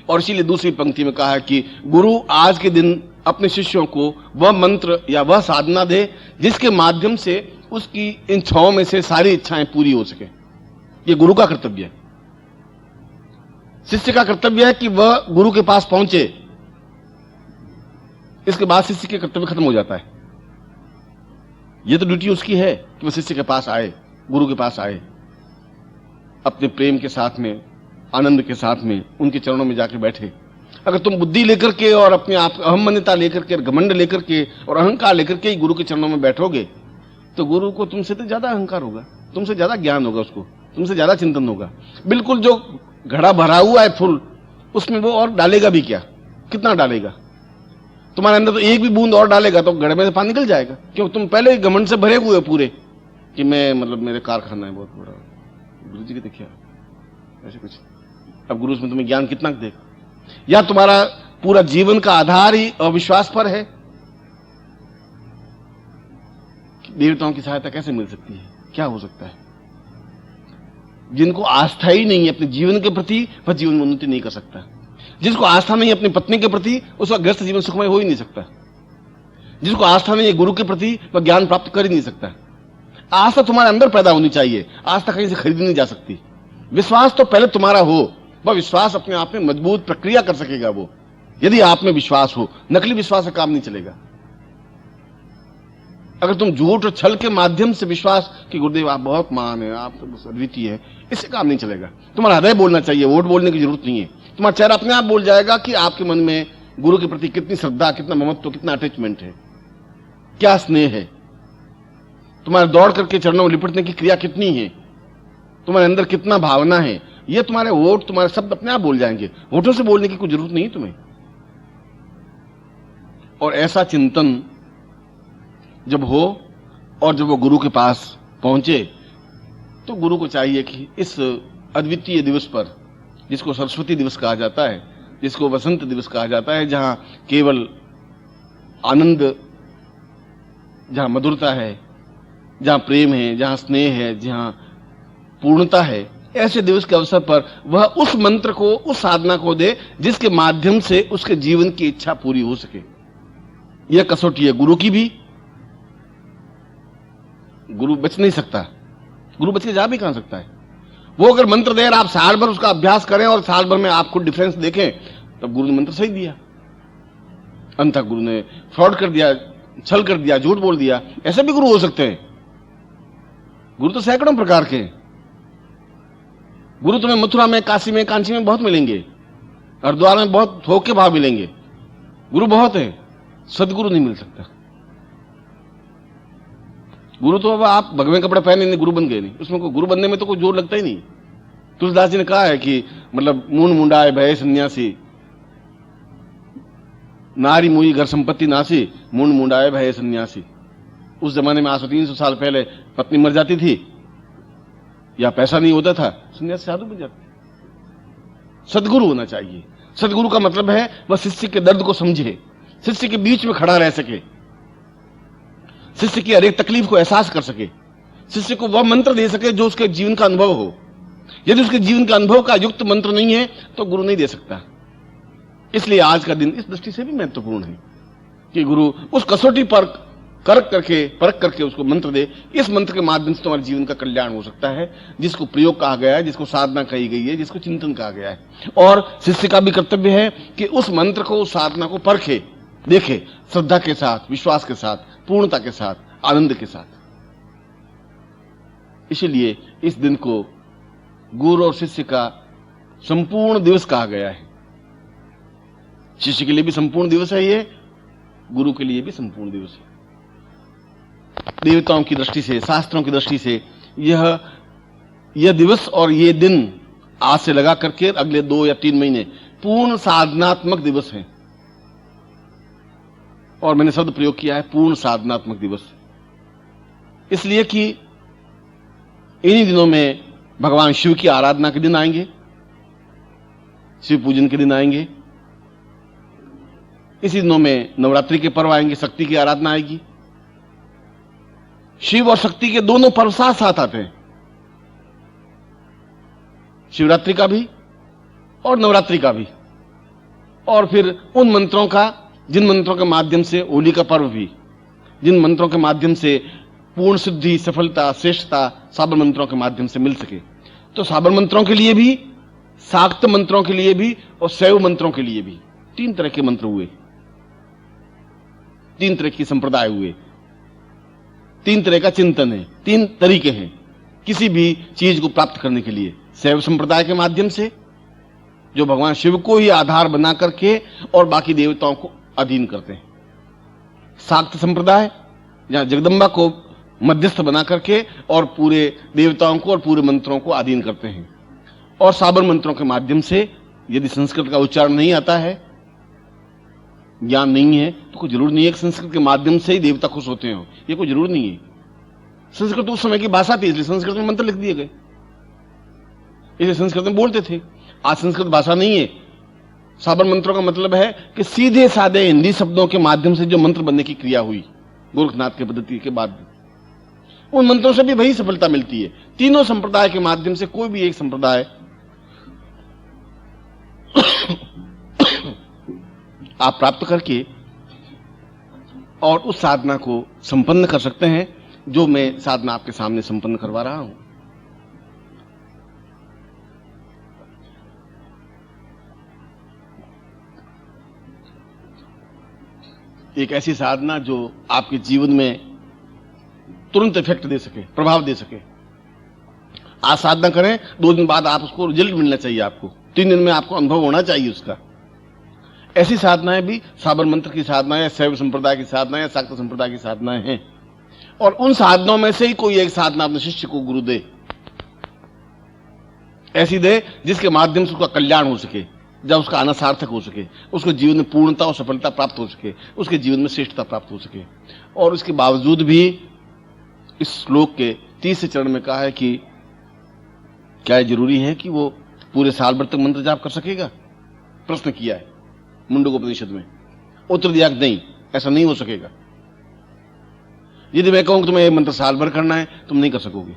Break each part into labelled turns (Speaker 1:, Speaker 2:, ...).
Speaker 1: और इसीलिए दूसरी पंक्ति में कहा है कि गुरु आज के दिन अपने शिष्यों को वह मंत्र या वह साधना दे जिसके माध्यम से उसकी इन 6 में से सारी इच्छाएं पूरी हो सके। यह गुरु का कर्तव्य है। शिष्य का कर्तव्य है कि वह गुरु के पास पहुंचे। इसके बाद शिष्य के कर्तव्य खत्म हो जाता है। यह तो ड्यूटी उसकी है कि वह शिष्य के पास आए, गुरु के पास आए, अपने प्रेम के साथ में, आनंद के साथ में उनके चरणों में जाकर बैठे। अगर तुम बुद्धि लेकर के और अपने आप अहमन्यता लेकर के, घमंड लेकर के और अहंकार लेकर के ही गुरु के चरणों में बैठोगे तो गुरु को तुमसे तो ज्यादा अहंकार होगा, तुमसे ज्यादा ज्ञान होगा, उसको तुमसे ज्यादा चिंतन होगा। बिल्कुल जो घड़ा भरा हुआ है फुल, उसमें वो और डालेगा भी क्या? कितना डालेगा? तुम्हारे अंदर तो एक भी बूंद और डालेगा तो घड़े में से पानी निकल जाएगा। क्यों? तुम पहले ही घमंड से भरे हुए हो पूरे कि मैं मतलब मेरे कारखाना है बहुत बड़ा, गुरु जी की देखिए ऐसे कुछ। अब गुरु में तुम्हें ज्ञान कितना देगा? या तुम्हारा पूरा जीवन का आधार ही अविश्वास पर है? देवताओं की सहायता कैसे मिल सकती है? क्या हो सकता है? जिनको आस्था ही नहीं है अपने जीवन के प्रति, वह जीवन में उन्नति नहीं कर सकता। जिसको आस्था नहीं है अपनी पत्नी के प्रति, उसका गृहस्थ जीवन सुखमय हो ही नहीं सकता। जिसको आस्था नहीं है गुरु के प्रति, वह ज्ञान प्राप्त कर ही नहीं सकता। आस्था तुम्हारे अंदर पैदा होनी चाहिए, आस्था कहीं से खरीदी नहीं जा सकती। विश्वास तो पहले तुम्हारा हो, वह विश्वास अपने आप में मजबूत प्रक्रिया कर सकेगा वो, यदि आप में विश्वास हो। नकली विश्वास से काम नहीं चलेगा। अगर तुम झूठ और छल के माध्यम से विश्वास कि गुरुदेव आप बहुत महान है, आप तो अद्वितीय है, इससे काम नहीं चलेगा। तुम्हारा हृदय बोलना चाहिए, वोट बोलने की जरूरत नहीं है। तुम्हारा चेहरा अपने आप बोल जाएगा कि आपके मन में गुरु के प्रति कितनी श्रद्धा, कितना ममत्व, कितना अटैचमेंट है, क्या स्नेह है। तुम्हारे दौड़ करके चरणों में लिपटने की क्रिया कितनी है, तुम्हारे अंदर कितना भावना है। ये तुम्हारे वोट, तुम्हारे शब्द अपने आप बोल जाएंगे। वोटों से बोलने की कोई जरूरत नहीं है तुम्हें। और ऐसा चिंतन जब हो और जब वो गुरु के पास पहुंचे तो गुरु को चाहिए कि इस अद्वितीय दिवस पर, जिसको सरस्वती दिवस कहा जाता है, जिसको वसंत दिवस कहा जाता है, जहां केवल आनंद, जहां मधुरता है, जहां प्रेम है, जहां स्नेह है, जहां पूर्णता है, ऐसे दिवस के अवसर पर वह उस मंत्र को, उस साधना को दे जिसके माध्यम से उसके जीवन की इच्छा पूरी हो सके। यह कसौटी है गुरु की भी। गुरु बच नहीं सकता, गुरु बच के जा भी कहां सकता है। वो अगर मंत्र दे और आप साल भर उसका अभ्यास करें और साल भर में आप खुद डिफरेंस देखें, तब गुरु ने मंत्र सही दिया। अंततः गुरु ने फ्रॉड कर दिया, छल कर दिया, झूठ बोल दिया। ऐसे भी गुरु हो सकते हैं। गुरु तो सैकड़ों प्रकार के। गुरु तुम्हें मथुरा में, काशी में, कांची में बहुत मिलेंगे, हरिद्वार में बहुत थोक के भाव मिलेंगे। गुरु बहुत है, सदगुरु नहीं मिल सकता। गुरु तो अब आप भगवे कपड़े पहने नहीं, गुरु बन गए नहीं। उसमें कोई गुरु बनने में तो कोई जोर लगता ही नहीं। तुलसीदास जी ने कहा है कि मतलब मूंड मुंडाए भय सन्यासी, नारी मुई घर संपत्ति नासी, मूंड मुंडाए भय सन्यासी। उस जमाने में आज से 300 साल पहले पत्नी मर जाती थी या पैसा नहीं होता था, सन्यासी साधु बन जाते। सदगुरु होना चाहिए। सदगुरु का मतलब है वह शिष्य के दर्द को समझे, शिष्य के बीच में खड़ा रह सके, शिष्य की हर एक तकलीफ को एहसास कर सके, शिष्य को वह मंत्र दे सके जो उसके जीवन का अनुभव हो। यदि उसके जीवन के अनुभव का युक्त मंत्र नहीं है तो गुरु नहीं दे सकता। इसलिए आज का दिन इस दृष्टि से भी महत्वपूर्ण है कि गुरु उस कसौटी पर परख करके उसको मंत्र दे। इस मंत्र के माध्यम से तुम्हारे जीवन का कल्याण हो सकता है, जिसको प्रयोग कहा गया है, जिसको साधना कही गई है, जिसको चिंतन कहा गया है। और शिष्य का भी कर्तव्य है कि उस मंत्र को, उस साधना को परखे, देखे, श्रद्धा के साथ, विश्वास के साथ, पूर्णता के साथ, आनंद के साथ। इसलिए इस दिन को गुरु और शिष्य का संपूर्ण दिवस कहा गया है। शिष्य के लिए भी संपूर्ण दिवस है ये, गुरु के लिए भी संपूर्ण दिवस है। देवताओं की दृष्टि से, शास्त्रों की दृष्टि से यह दिवस और ये दिन आज से लगा करके अगले 2 या 3 महीने पूर्ण साधनात्मक दिवस है। और मैंने शब्द प्रयोग किया है पूर्ण साधनात्मक दिवस, इसलिए कि इन्हीं दिनों में भगवान शिव की आराधना के दिन आएंगे, शिव पूजन के दिन आएंगे। इसी दिनों में नवरात्रि के पर्व आएंगे, शक्ति की आराधना आएगी। शिव और शक्ति के दोनों पर्व साथ साथ आते हैं, शिवरात्रि का भी और नवरात्रि का भी। और फिर उन मंत्रों का, जिन मंत्रों के माध्यम से होली का पर्व भी, जिन मंत्रों के माध्यम से पूर्ण सिद्धि, सफलता, श्रेष्ठता साबर मंत्रों के माध्यम से मिल सके। तो साबर मंत्रों के लिए भी, शाक्त मंत्रों के लिए भी और शैव मंत्रों के लिए भी 3 तरह के मंत्र हुए, 3 तरह की संप्रदाय हुए, 3 तरह का चिंतन है, 3 तरीके हैं किसी भी चीज को प्राप्त करने के लिए। शैव संप्रदाय के माध्यम से, जो भगवान शिव को ही आधार बना करके और बाकी देवताओं को अधीन करते हैं। शाक्त संप्रदाय, जहां जगदम्बा को मध्यस्थ बना करके और पूरे देवताओं को और पूरे मंत्रों को अधीन करते हैं। और साबर मंत्रों के माध्यम से, यदि संस्कृत का उच्चारण नहीं आता है, ज्ञान नहीं है, तो कोई जरूर नहीं है कि संस्कृत के माध्यम से ही देवता खुश होते हो, ये कोई जरूर नहीं है। संस्कृत उस समय की भाषा थी, इसलिए संस्कृत में मंत्र लिख दिए गए, इसलिए संस्कृत में बोलते थे। आज संस्कृत भाषा नहीं है। साबर मंत्रों का मतलब है कि सीधे साधे हिंदी शब्दों के माध्यम से जो मंत्र बनने की क्रिया हुई गोरखनाथ के पद्धति के बाद, उन मंत्रों से भी वही सफलता मिलती है। तीनों संप्रदाय के माध्यम से कोई भी एक संप्रदाय आप प्राप्त करके और उस साधना को संपन्न कर सकते हैं, जो मैं साधना आपके सामने संपन्न करवा रहा हूं। एक ऐसी साधना जो आपके जीवन में तुरंत इफेक्ट दे सके, प्रभाव दे सके। आज साधना करें, 2 दिन बाद आप उसको रिजल्ट मिलना चाहिए, आपको 3 दिन में आपको अनुभव होना चाहिए उसका। ऐसी साधनाएं भी साबर मंत्र की साधनाएं या शैव संप्रदाय की साधनाएं या शाक्त संप्रदाय की साधनाएं हैं। और उन साधनाओं में से ही कोई एक साधना अपने शिष्य को गुरु दे, ऐसी दे जिसके माध्यम से उसका कल्याण हो सके, जब उसका आना सार्थक हो सके, उसको जीवन में पूर्णता और सफलता प्राप्त हो सके, उसके जीवन में श्रेष्ठता प्राप्त हो सके। और इसके बावजूद भी इस श्लोक के 30 चरण में कहा है कि क्या जरूरी है कि वो पूरे साल भर तक मंत्र जाप कर सकेगा? प्रश्न किया है मुंडकोपनिषद में। उत्तर दिया कि नहीं, ऐसा नहीं हो सकेगा। यदि मैं कहूं तुम्हें ये मंत्र साल भर करना है, तुम नहीं कर सकोगे।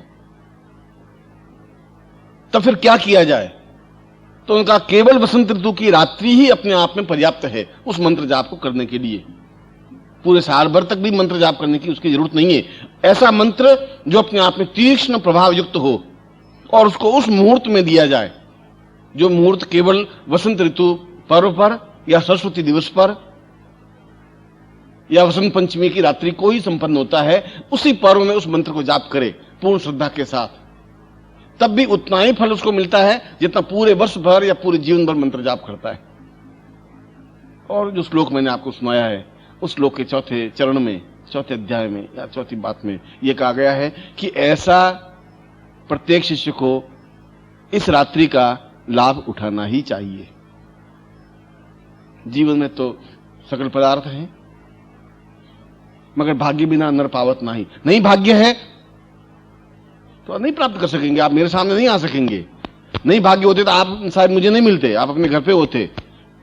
Speaker 1: तो फिर क्या किया जाए? तो उनका केवल वसंत ऋतु की रात्रि ही अपने आप में पर्याप्त है उस मंत्र जाप को करने के लिए। पूरे साल भर तक भी मंत्र जाप करने की उसकी जरूरत नहीं है। ऐसा मंत्र जो अपने आप में तीक्ष्ण प्रभाव युक्त हो और उसको उस मुहूर्त में दिया जाए, जो मुहूर्त केवल वसंत ऋतु पर्व पर या सरस्वती दिवस पर या वसंत पंचमी की रात्रि को ही संपन्न होता है, उसी पर्व में उस मंत्र को जाप करे पूर्ण श्रद्धा के साथ, तब भी उतना ही फल उसको मिलता है जितना पूरे वर्ष भर या पूरे जीवन भर मंत्र जाप करता है। और जो श्लोक मैंने आपको सुनाया है, उस श्लोक के 4थे चरण में, 4थे अध्याय में या 4थी बात में यह कहा गया है कि ऐसा प्रत्येक शिष्य को इस रात्रि का लाभ उठाना ही चाहिए। जीवन में तो सकल पदार्थ हैं, मगर भाग्य बिना नर पावत नहीं। नहीं भाग्य है तो नहीं प्राप्त कर सकेंगे, आप मेरे सामने नहीं आ सकेंगे। नहीं भाग्य होते तो आप शायद मुझे नहीं मिलते, आप अपने घर पे होते,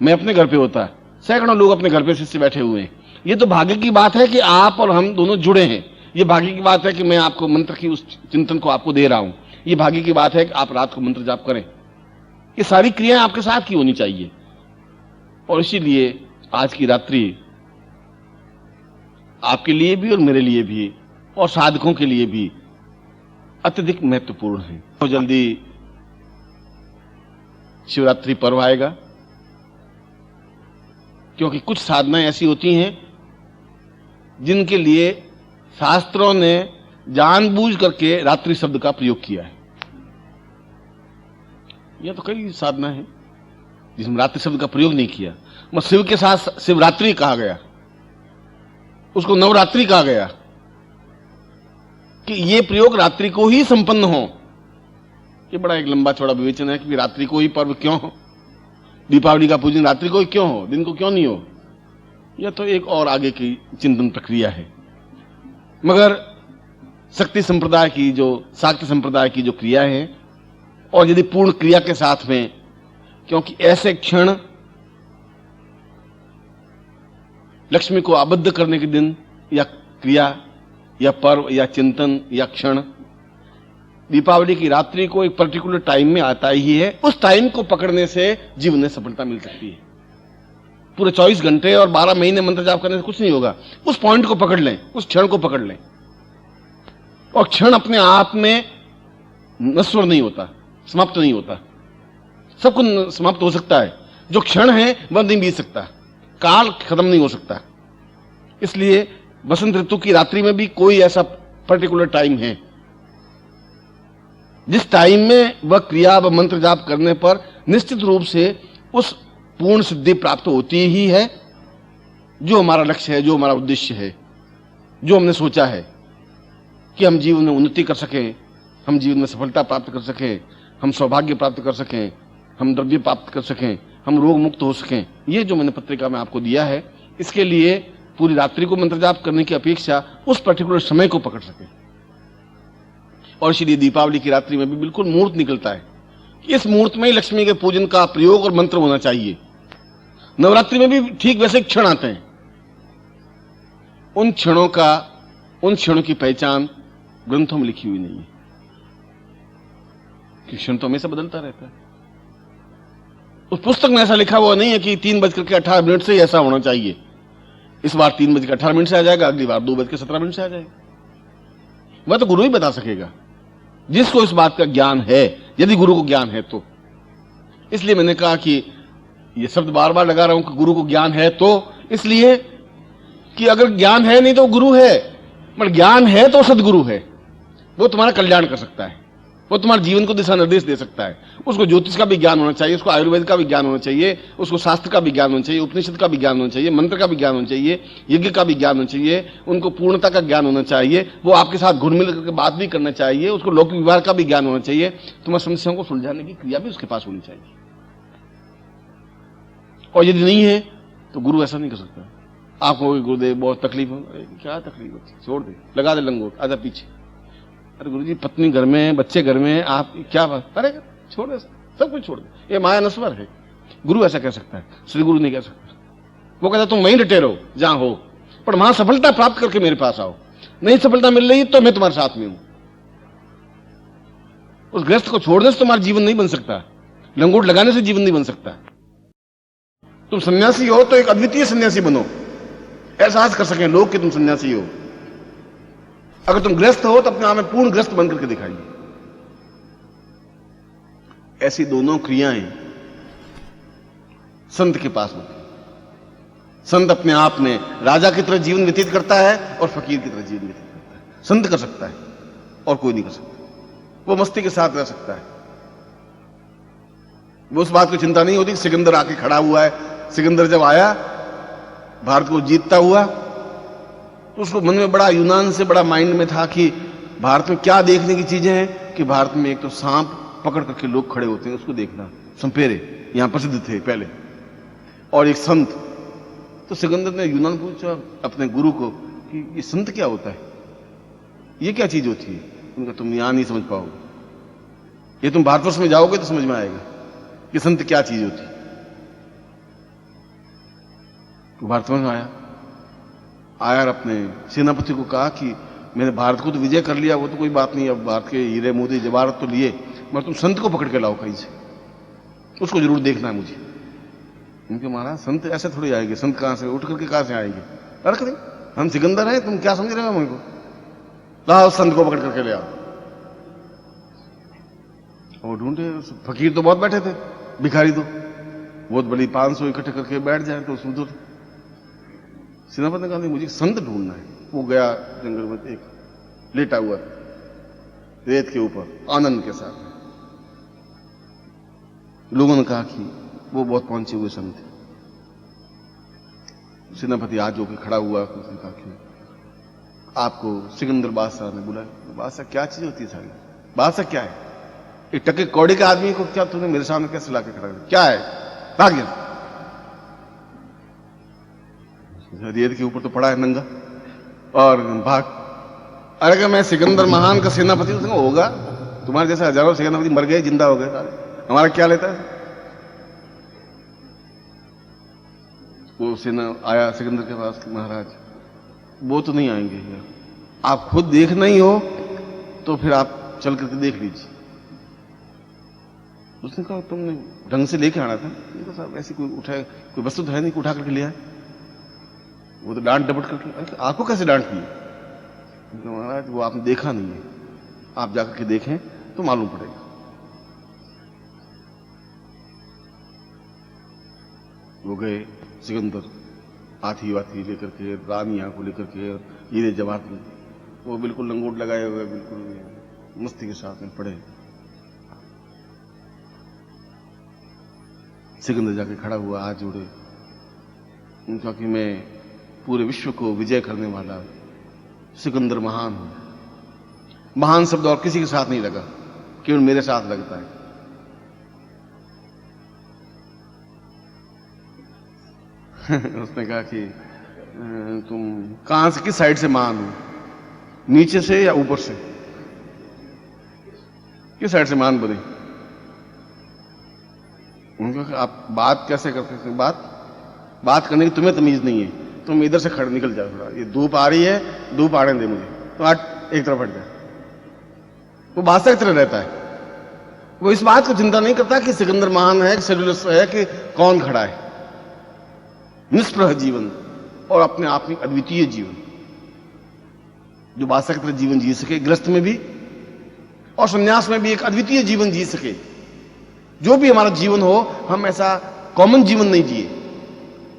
Speaker 1: मैं अपने घर पे होता। सैकड़ों लोग अपने घर पे शिष्य बैठे हुए हैं। ये तो भाग्य की बात है कि आप और हम दोनों जुड़े हैं। ये भाग्य की बात है कि मैं आपको मंत्र की उस चिंतन को आपको दे रहा हूं। ये भाग्य की बात है कि आप रात को मंत्र जाप करें। ये सारी क्रियाएं आपके साथ की होनी चाहिए। और इसीलिए आज की रात्रि आपके लिए भी और मेरे लिए भी और साधकों के लिए भी अत्यधिक महत्वपूर्ण है। तो जल्दी शिवरात्रि पर्व आएगा, क्योंकि कुछ साधनाएं ऐसी होती हैं जिनके लिए शास्त्रों ने जानबूझ करके रात्रि शब्द का प्रयोग किया है। यह तो कई साधना है जिसमें रात्रि शब्द का प्रयोग नहीं किया। मगर शिव के साथ शिवरात्रि कहा गया, उसको नवरात्रि कहा गया कि ये प्रयोग रात्रि को ही संपन्न हो। ये बड़ा एक लंबा चौड़ा विवेचन है कि रात्रि को ही पर्व क्यों हो, दीपावली का पूजन रात्रि को ही क्यों हो, दिन को क्यों नहीं हो। यह तो एक और आगे की चिंतन प्रक्रिया है। मगर शक्ति संप्रदाय की, जो शाक्त संप्रदाय की जो क्रिया है, और यदि पूर्ण क्रिया के साथ में, क्योंकि ऐसे क्षण लक्ष्मी को आबद्ध करने के दिन या क्रिया या पर्व या चिंतन या क्षण दीपावली की रात्रि को एक पर्टिकुलर टाइम में आता ही है। उस टाइम को पकड़ने से जीवन में सफलता मिल सकती है। पूरे 24 घंटे और 12 महीने मंत्र जाप करने से कुछ नहीं होगा। उस पॉइंट को पकड़ लें, उस क्षण को पकड़ लें। और क्षण अपने आप में नश्वर नहीं होता, समाप्त नहीं होता। सब कुछ समाप्त हो सकता है, जो क्षण है वह नहीं बीत सकता, काल खत्म नहीं हो सकता। इसलिए वसंत ऋतु की रात्रि में भी कोई ऐसा पर्टिकुलर टाइम है जिस टाइम में वह क्रिया व मंत्र जाप करने पर निश्चित रूप से उस पूर्ण सिद्धि प्राप्त होती ही है जो हमारा लक्ष्य है, जो हमारा उद्देश्य है, जो हमने सोचा है कि हम जीवन में उन्नति कर सकें, हम जीवन में सफलता प्राप्त कर सकें, हम सौभाग्य प्राप्त कर सकें, हम द्रव्य प्राप्त कर सकें, हम रोग मुक्त हो सकें। ये जो मैंने पत्रिका में आपको दिया है, इसके लिए पूरी रात्रि को मंत्र जाप करने की अपेक्षा उस पर्टिकुलर समय को पकड़ सकें। और इसलिए दीपावली की रात्रि में भी बिल्कुल मुहूर्त निकलता है, इस मुहूर्त में ही लक्ष्मी के पूजन का प्रयोग और मंत्र होना चाहिए। नवरात्रि में भी ठीक वैसे क्षण आते हैं। उन क्षणों की पहचान ग्रंथों में लिखी हुई नहीं है, कि क्षण तो हमेशा बदलता रहता है। उस पुस्तक में ऐसा लिखा हुआ नहीं है कि 3:18 से ही ऐसा होना चाहिए। इस बार 3:18 से आ जाएगा, अगली बार 2:17 से आ जाएगा। वह तो गुरु ही बता सकेगा, जिसको इस बात का ज्ञान है, यदि गुरु को ज्ञान है तो। इसलिए मैंने कहा कि ये शब्द बार बार लगा रहा हूं कि गुरु को ज्ञान है तो, इसलिए कि अगर ज्ञान है नहीं तो गुरु है, पर ज्ञान है तो सदगुरु है। वो तुम्हारा कल्याण कर सकता है, वो तुम्हारे जीवन को दिशा निर्देश दे सकता है। उसको ज्योतिष का भी ज्ञान होना चाहिए, उसको आयुर्वेद का भी ज्ञान होना चाहिए, उसको शास्त्र का भी ज्ञान होना चाहिए, उपनिषद का भी ज्ञान होना चाहिए, मंत्र का भी ज्ञान होना चाहिए, यज्ञ का भी ज्ञान होना चाहिए, उनको पूर्णता का ज्ञान होना चाहिए, वो आपके साथ घुल मिल करके बात भी करना चाहिए, उसको लौकिक व्यवहार का भी ज्ञान होना चाहिए, तुम्हारी समस्याओं को सुलझाने की क्रिया भी उसके पास होनी चाहिए। और यदि नहीं है तो गुरु ऐसा नहीं कर सकता। आपको गुरुदेव बहुत तकलीफ हो, क्या तकलीफ होती, छोड़ दे, लगा दे लंगोट, आजा पीछे। अरे गुरुजी पत्नी घर में, बच्चे घर में, आप क्या बात, अरे छोड़ दे, सब कुछ छोड़ दे, ये माया नस्वर है। गुरु ऐसा कह सकता है, श्री गुरु नहीं कह सकता। वो कहता तुम वहीं डटे रहो जहां हो, पर वहां सफलता प्राप्त करके मेरे पास आओ। नहीं सफलता मिल रही तो मैं तुम्हारे साथ में हूं। उस ग्रस्त को छोड़ने से तुम्हारा जीवन नहीं बन सकता, लंगोट लगाने से जीवन नहीं बन सकता। तुम सन्यासी हो तो एक अद्वितीय सन्यासी बनो, एहसास कर सकें लोग कि तुम सन्यासी हो। अगर तुम ग्रस्त हो तो अपने आप में पूर्ण ग्रस्त बनकर के दिखाइए। ऐसी दोनों क्रियाएं संत के पास होती हैं। संत अपने आप में राजा की तरह जीवन व्यतीत करता है और फकीर की तरह जीवन व्यतीत करता है। संत कर सकता है और कोई नहीं कर सकता। वो मस्ती के साथ रह सकता है, वो उस बात की चिंता नहीं होती। सिकंदर आके खड़ा हुआ है, सिकंदर जब आया भारत को जीतता हुआ तो उसको मन में बड़ा, यूनान से बड़ा माइंड में था कि भारत में क्या देखने की चीजें हैं, कि भारत में एक तो सांप पकड़ करके लोग खड़े होते हैं, उसको देखना, संपेरे यहां प्रसिद्ध थे पहले, और एक संत। तो सिकंदर ने यूनान पूछा अपने गुरु को कि ये संत क्या होता है, ये क्या चीज होती है। उनका तुम यहां नहीं समझ पाओगे, ये तुम भारतवर्ष में जाओगे तो समझ में आएगा कि संत क्या चीज होती है। तो भारतवर्ष में आया और अपने सेनापति को कहा कि मैंने भारत को तो विजय कर लिया, वो तो कोई बात नहीं, अब भारत के हीरे मोती जवाहरात तो लिए, मगर तुम संत को पकड़ के लाओ कहीं से, उसको जरूर देखना है मुझे। उनके महाराज संत ऐसे थोड़ी आएंगे, संत कहां से उठ करके कहां से आएंगे, रख दे, हम सिकंदर हैं, तुम क्या समझ रहे हो हमको, लाओ संत को पकड़ करके ले आओ। और ढूंढे, फकीर तो बहुत बैठे थे, भिखारी तो बहुत बड़ी 500 इकट्ठे करके बैठ जाए तो उसमें तो सेनापति ने कहा मुझे संत ढूंढना है। वो गया जंगल में, एक लेटा हुआ रेत के ऊपर आनंद के साथ। लोगों ने कहा कि वो बहुत पहुंचे हुए संत थे। सेनापति आज होकर खड़ा हुआ, उसने कहा कि आपको सिकंदर बादशाह ने बुलाया। बादशाह क्या चीज होती है सारी, बादशाह क्या है, एक टके कौड़े के आदमी को क्या तूने मेरे सामने कैसे लाके खड़ा कर, क्या है, भाग गया, रेत के ऊपर तो पड़ा है नंगा और भाग। अरे क्या मैं सिकंदर महान का सेनापति, उसने होगा, तुम्हारे जैसे हजारों सेनापति मर गए, जिंदा हो गए सारे, हमारा क्या लेता है। वो सेना आया सिकंदर के पास, महाराज वो तो नहीं आएंगे, आप खुद देखना ही हो तो फिर आप चल करके देख लीजिए। उसने कहा तुमने ढंग से लेके आना था। मैंने कहा साहब ऐसी कोई वस्तु तो है नहीं कि उठा करके ले आए। वो तो डांट डपट करके, आपको कैसे डांट की? महाराज वो आपने देखा नहीं है, आप जाकर के देखें तो मालूम पड़ेगा। वो गए सिकंदर हाथी वाथी लेकर के, रानियां को लेकर के, हीरे जवाहर में, वो बिल्कुल लंगोट लगाए हुए, बिल्कुल मस्ती के साथ में पड़े। सिकंदर जाके खड़ा हुआ, हाथ जोड़े, उनका कि मैं पूरे विश्व को विजय करने वाला सिकंदर महान हूं। महान शब्द और किसी के साथ नहीं लगा, केवल मेरे साथ लगता है। उसने कहा कि तुम कहां से, किस साइड से महान हो, नीचे से या ऊपर से, किस साइड से महान बने? उन्होंने कहा आप बात कैसे करते थे? बात करने की तुम्हें तमीज नहीं है, तुम इधर से खड़े निकल जाओ थोड़ा, ये धूप आ रही है, धूप आने दे मुझे, तो हट, एक तरफ हट जाए। वो बादशाह की तरह रहता है, वो इस बात को चिंता नहीं करता कि सिकंदर महान है, सेल्यूलस है, कि कौन खड़ा है। निष्प्रह जीवन और अपने आप में अद्वितीय जीवन, जो बादशाह की तरह जीवन जी सके, गृहस्थ में भी और संन्यास में भी एक अद्वितीय जीवन जी सके। जो भी हमारा जीवन हो, हम ऐसा कॉमन जीवन नहीं जिए।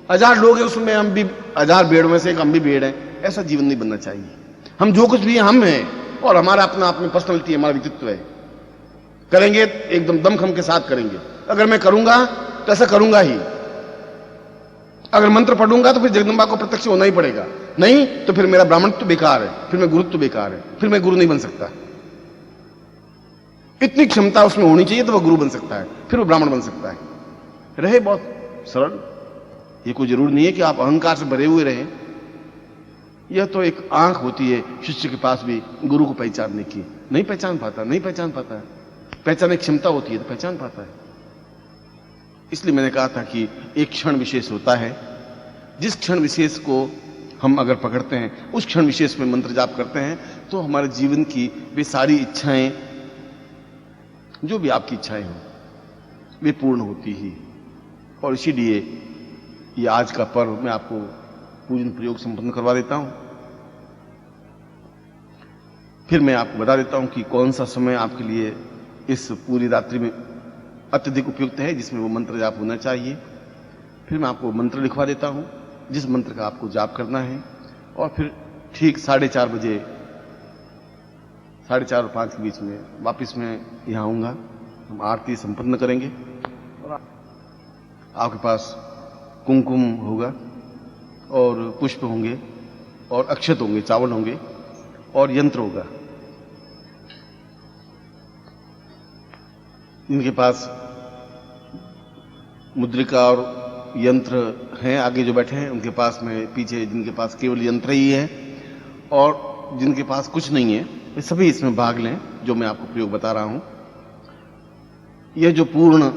Speaker 1: 1000 लोग हैं, उसमें हम भी 1000 भेड़ में से एक हम भी भेड़ हैं, ऐसा जीवन नहीं बनना चाहिए। हम जो कुछ भी हैं, हम हैं, और हमारा अपना अपनी पर्सनैलिटी, हमारा व्यक्तित्व है। करेंगे एकदम दमखम के साथ करेंगे। अगर मैं करूंगा तो ऐसा करूंगा ही। अगर मंत्र पढ़ूंगा तो फिर जगदंबा को प्रत्यक्ष होना ही पड़ेगा, नहीं तो फिर मेरा ब्राह्मणत्व बेकार है, फिर मैं गुरुत्व बेकार है, फिर मैं गुरु नहीं बन सकता। इतनी क्षमता उसमें होनी चाहिए तो वह गुरु बन सकता है, फिर वो ब्राह्मण बन सकता है। रहे बहुत सरल, ये कोई जरूरी नहीं है कि आप अहंकार से भरे हुए रहें। यह तो एक आंख होती है शिष्य के पास भी गुरु को पहचानने की, नहीं पहचान पाता है। पहचानने की क्षमता होती है तो पहचान पाता है। इसलिए मैंने कहा था कि एक क्षण विशेष होता है, जिस क्षण विशेष को हम अगर पकड़ते हैं, उस क्षण विशेष में मंत्र जाप करते हैं, तो हमारे जीवन की वे सारी इच्छाएं, जो भी आपकी इच्छाएं हो, वे पूर्ण होती ही। और इसीलिए ये आज का पर्व मैं आपको पूजन प्रयोग संपन्न करवा देता हूं। फिर मैं आपको बता देता हूं कि कौन सा समय आपके लिए इस पूरी रात्रि में अत्यधिक उपयुक्त है, जिसमें वो मंत्र जाप होना चाहिए। फिर मैं आपको मंत्र लिखवा देता हूं, जिस मंत्र का आपको जाप करना है। और फिर ठीक 4:30 बजे, 4:30 और 5 के बीच में वापस मैं यहां आऊंगा, हम आरती संपन्न करेंगे। और आपके पास कुमकुम होगा और पुष्प होंगे और अक्षत होंगे, चावल होंगे और यंत्र होगा। इनके पास मुद्रिका और यंत्र हैं, आगे जो बैठे हैं उनके पास में, पीछे जिनके पास केवल यंत्र ही है और जिनके पास कुछ नहीं है, वे सभी इसमें भाग लें, जो मैं आपको प्रयोग बता रहा हूं। यह जो पूर्ण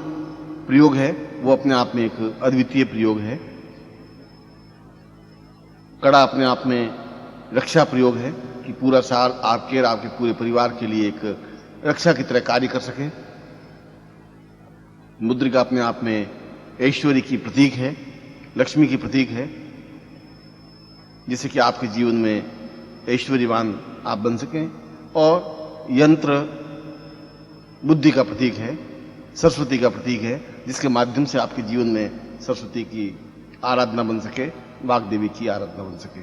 Speaker 1: प्रयोग है वो अपने आप में एक अद्वितीय प्रयोग है। कड़ा अपने आप में रक्षा प्रयोग है कि पूरा साल आपके और आपके पूरे परिवार के लिए एक रक्षा की तरह कार्य कर सके। मुद्रिका अपने आप में ऐश्वर्य की प्रतीक है, लक्ष्मी की प्रतीक है, जिससे कि आपके जीवन में ऐश्वर्यवान आप बन सकें। और यंत्र बुद्धि का प्रतीक है, सरस्वती का प्रतीक है, जिसके माध्यम से आपके जीवन में सरस्वती की आराधना बन सके, वाग्देवी की आराधना बन सके।